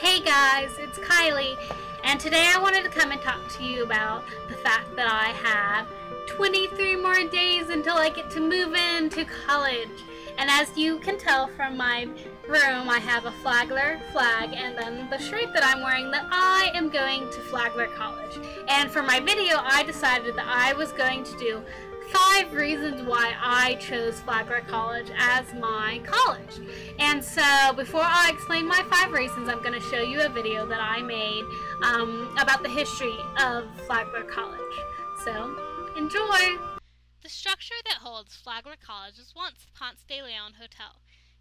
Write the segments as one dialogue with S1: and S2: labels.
S1: Hey guys, it's Kylie, and today I wanted to come and talk to you about the fact that I have 23 more days until I get to move into college. And as you can tell from my room, I have a Flagler flag and then the shirt that I'm wearing that I am going to Flagler College. And for my video, I decided that I was going to do 5 reasons why I chose Flagler College as my college. And so before I explain my 5 reasons, I'm going to show you a video that I made about the history of Flagler College. So enjoy!
S2: The structure that holds Flagler College was once the Ponce de Leon Hotel.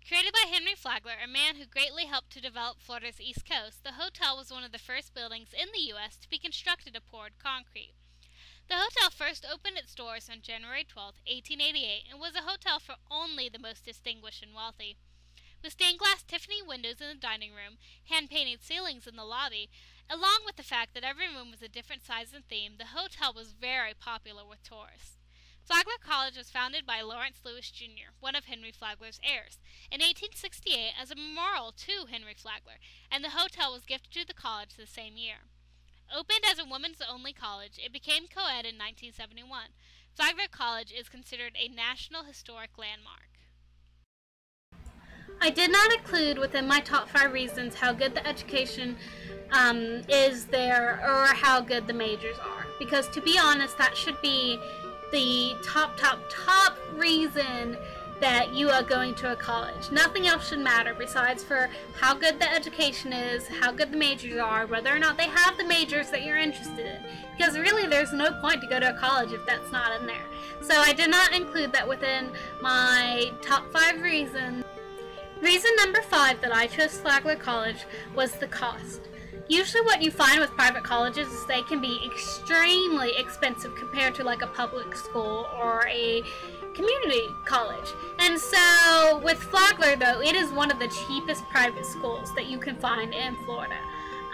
S2: Created by Henry Flagler, a man who greatly helped to develop Florida's East Coast, the hotel was one of the first buildings in the U.S. to be constructed of poured concrete. The hotel first opened its doors on January 12, 1888, and was a hotel for only the most distinguished and wealthy. With stained-glass Tiffany windows in the dining room, hand-painted ceilings in the lobby, along with the fact that every room was a different size and theme, the hotel was very popular with tourists. Flagler College was founded by Lawrence Lewis, Jr., one of Henry Flagler's heirs, in 1868 as a memorial to Henry Flagler, and the hotel was gifted to the college the same year. Opened as a women's-only college, it became co-ed in 1971. Flagler College is considered a National Historic Landmark.
S1: I did not include within my top 5 reasons how good the education is there or how good the majors are. Because to be honest, that should be the top reason that you are going to a college. Nothing else should matter besides for how good the education is, how good the majors are, whether or not they have the majors that you're interested in. Because really there's no point to go to a college if that's not in there. So I did not include that within my top 5 reasons. Reason number 5 that I chose Flagler College was the cost. Usually what you find with private colleges is they can be extremely expensive compared to like a public school or a community college. And so with Flagler though, it is one of the cheapest private schools that you can find in Florida.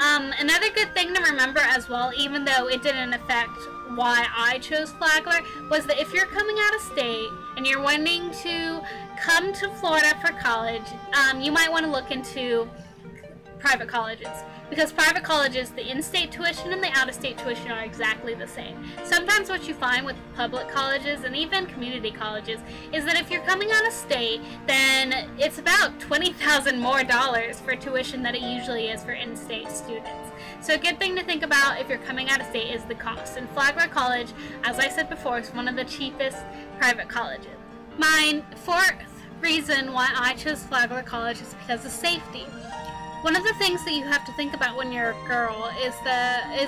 S1: Another good thing to remember as well, even though it didn't affect why I chose Flagler, was that if you're coming out of state and you're wanting to come to Florida for college, you might want to look into private colleges. Because private colleges, the in-state tuition and the out-of-state tuition are exactly the same. Sometimes what you find with public colleges and even community colleges is that if you're coming out of state, then it's about $20,000 more for tuition than it usually is for in-state students. So a good thing to think about if you're coming out of state is the cost. And Flagler College, as I said before, is one of the cheapest private colleges. My 4th reason why I chose Flagler College is because of safety. One of the things that you have to think about when you're a girl is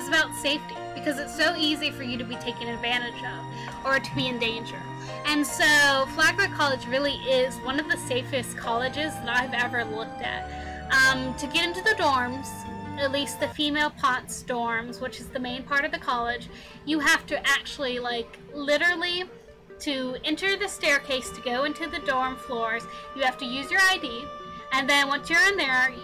S1: about safety, because it's so easy for you to be taken advantage of or to be in danger. And so Flagler College really is one of the safest colleges that I've ever looked at. To get into the dorms, at least the female Ponce dorms, which is the main part of the college, you have to actually literally to enter the staircase to go into the dorm floors, you have to use your ID. And then once you're in there,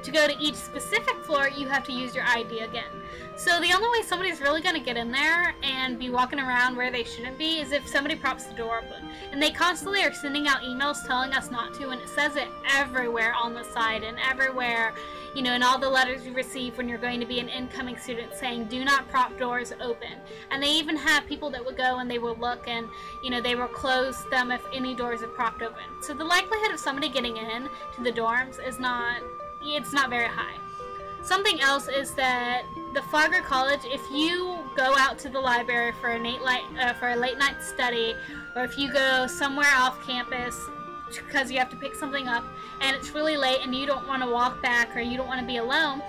S1: to go to each specific floor, you have to use your ID again. So the only way somebody's really going to get in there and be walking around where they shouldn't be is if somebody props the door open. And they constantly are sending out emails telling us not to, and it says it everywhere on the site and everywhere, in all the letters you receive when you're going to be an incoming student saying, do not prop doors open. And they even have people that would go and they will look and, they will close them if any doors are propped open. So the likelihood of somebody getting in to the dorms is not very high. Something else is that the Flagler College, if you go out to the library for a late night study, or if you go somewhere off campus because you have to pick something up and it's really late and you don't want to walk back or you don't want to be alone,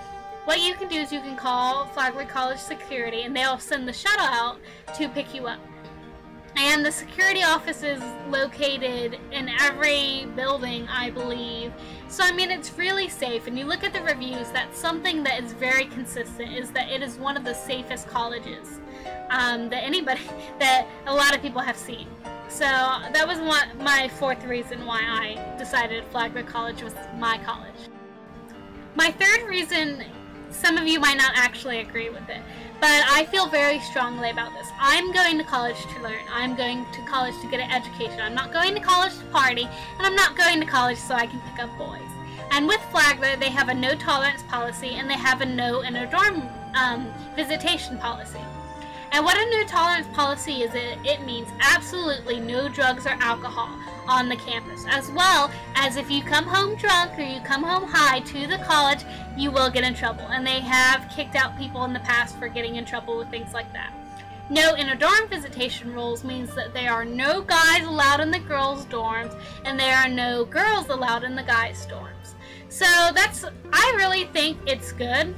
S1: what you can do is you can call Flagler College security and they'll send the shuttle out to pick you up. And the security office is located in every building, I believe. So, it's really safe. And you look at the reviews, that's something that is very consistent, is that it is one of the safest colleges that a lot of people have seen. So, that was my 4th reason why I decided Flagler College was my college. My 3rd reason, some of you might not actually agree with it, but I feel very strongly about this. I'm going to college to learn. I'm going to college to get an education. I'm not going to college to party, and I'm not going to college so I can pick up boys. And with Flagler, they have a no tolerance policy and they have a no inter-dorm visitation policy. And what a no tolerance policy is, it means absolutely no drugs or alcohol on the campus, as well as if you come home drunk or you come home high to the college, you will get in trouble. And they have kicked out people in the past for getting in trouble with things like that. No inter-dorm visitation rules means that there are no guys allowed in the girls' dorms and there are no girls allowed in the guys' dorms. So I really think it's good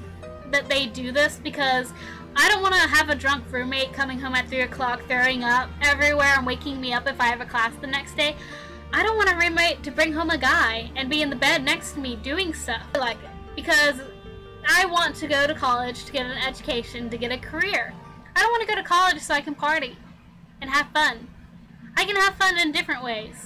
S1: that they do this, because I don't want to have a drunk roommate coming home at 3 o'clock throwing up everywhere and waking me up if I have a class the next day. I don't want a roommate to bring home a guy and be in the bed next to me doing stuff like it, because I want to go to college to get an education, to get a career. I don't want to go to college so I can party and have fun. I can have fun in different ways.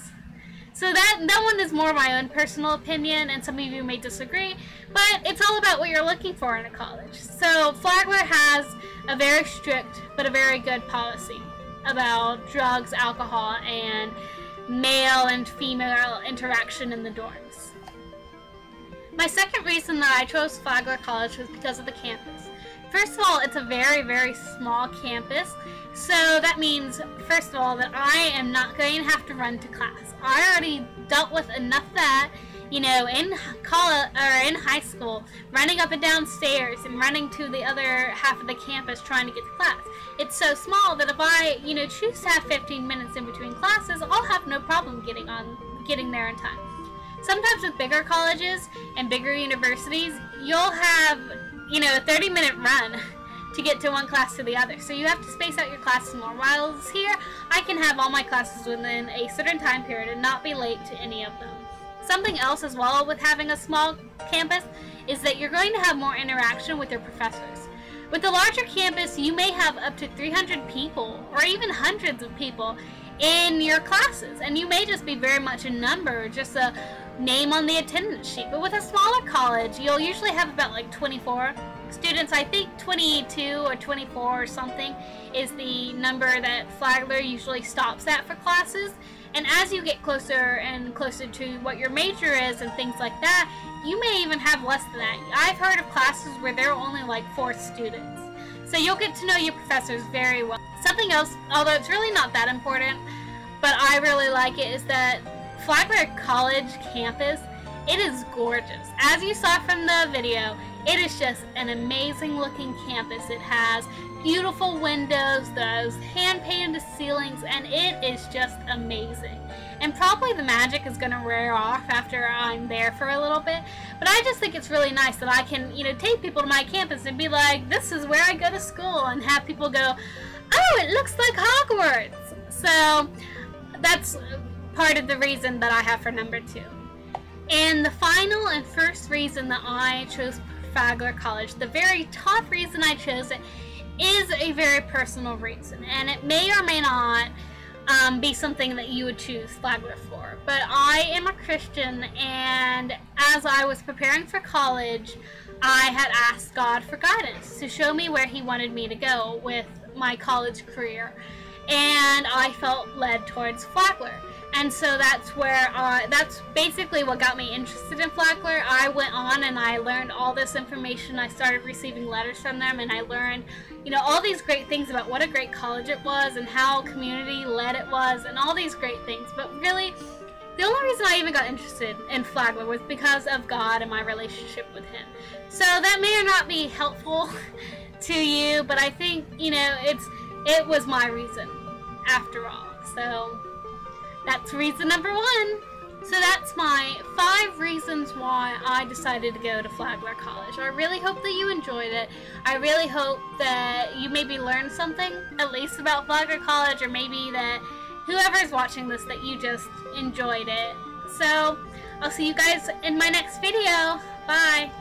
S1: So that one is more my own personal opinion, and some of you may disagree, but it's all about what you're looking for in a college. So Flagler has a very strict but a very good policy about drugs, alcohol, and male and female interaction in the dorms. My second reason that I chose Flagler College was because of the campus. First of all, it's a very, very small campus, so that means, first of all, that I am not going to have to run to class. I already dealt with enough of that, you know, in college or in high school, running up and down stairs and running to the other half of the campus trying to get to class. It's so small that if I, you know, choose to have 15 minutes in between classes, I'll have no problem getting there in time. Sometimes with bigger colleges and bigger universities, you'll have, you know, a 30-minute run to get to one class to the other. So you have to space out your classes more. While here, I can have all my classes within a certain time period and not be late to any of them. Something else as well with having a small campus is that you're going to have more interaction with your professors. With a larger campus, you may have up to 300 people or even hundreds of people in your classes, and you may just be very much a number, just a name on the attendance sheet. But with a smaller college, you'll usually have about like 24 students. I think 22 or 24 or something is the number that Flagler usually stops at for classes. And as you get closer and closer to what your major is and things like that, you may even have less than that. I've heard of classes where there are only like 4 students. So you'll get to know your professors very well. Something else, although it's really not that important, but I really like it, is that Flagler College campus, it is gorgeous. As you saw from the video, it is just an amazing looking campus. It has beautiful windows, those hand-painted ceilings, and it is just amazing. And probably the magic is going to wear off after I'm there for a little bit, but I just think it's really nice that I can, you know, take people to my campus and be like, this is where I go to school, and have people go, oh, it looks like Hogwarts. So that's part of the reason that I have for number 2. And the final and first reason that I chose Flagler College, the very top reason I chose it, is a very personal reason, and it may or may not be something that you would choose Flagler for. But I am a Christian, and as I was preparing for college, I had asked God for guidance to show me where He wanted me to go with my college career, and I felt led towards Flagler. And so that's where, that's basically what got me interested in Flagler. I went on and I learned all this information. I started receiving letters from them, and I learned, you know, all these great things about what a great college it was and how community-led it was and all these great things. But really, the only reason I even got interested in Flagler was because of God and my relationship with Him. So that may or not be helpful to you, but I think, you know, it was my reason after all. So that's reason number 1. So that's my 5 reasons why I decided to go to Flagler College. I really hope that you enjoyed it. I really hope that you maybe learned something, at least about Flagler College, or maybe that whoever's watching this, that you just enjoyed it. So I'll see you guys in my next video. Bye!